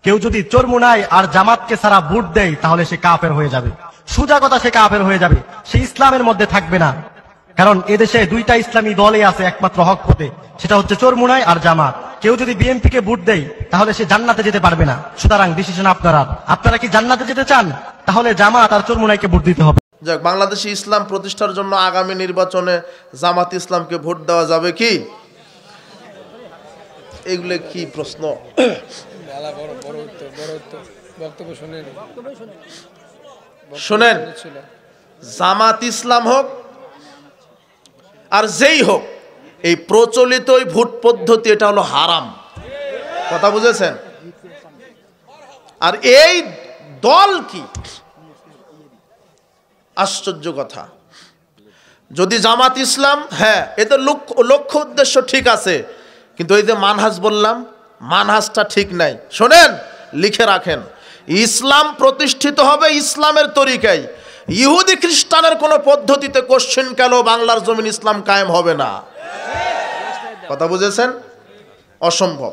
কেউ যদি চরমুনাই আর জামাতকে ছাড়া ভোট দেয় তাহলে সে কাফের হয়ে যাবে। সোজা কথা, সে কাফের হয়ে যাবে, সে ইসলামের মধ্যে থাকবে না। কারণ এদেশে দুইটা ইসলামী দলই আছে একমাত্র হক পথে, সেটা হচ্ছে চরমুনাই আর জামাত। কেউ যদি বিএনপি কে ভোট দেয় তাহলে সে জান্নাতে যেতে পারবে না। সুতরাং ডিসিশন আপনারা কি জান্নাতে যেতে চান? তাহলে জামাত আর চরমুনাইকে ভোট দিতে হবে। যাক, বাংলাদেশে ইসলাম প্রতিষ্ঠার জন্য আগামী নির্বাচনে জামাত ইসলামকে ভোট দেওয়া যাবে কি? এগুলো কি প্রশ্ন? শোনেন, জামাত ইসলাম হোক আর যেই হোক, এই প্রচলিত ভোট পদ্ধতি এটা হলো হারাম। কথা বুঝেছেন? আর এই দল কি আশ্চর্য কথা, যদি জামাত ইসলাম, হ্যাঁ এদের লক্ষ্য উদ্দেশ্য ঠিক আছে, কিন্তু এই যে মানহাজ বললাম, মানহাজটা ঠিক নাই। শোনেন, লিখে রাখেন, ইসলাম প্রতিষ্ঠিত হবে ইসলামের তরিকায়। ইহুদি খ্রিস্টানের কোনো পদ্ধতিতে কোশ্চেন কেন বাংলার জমিন ইসলাম কায়েম হবে না। কথা বুঝেছেন? অসম্ভব।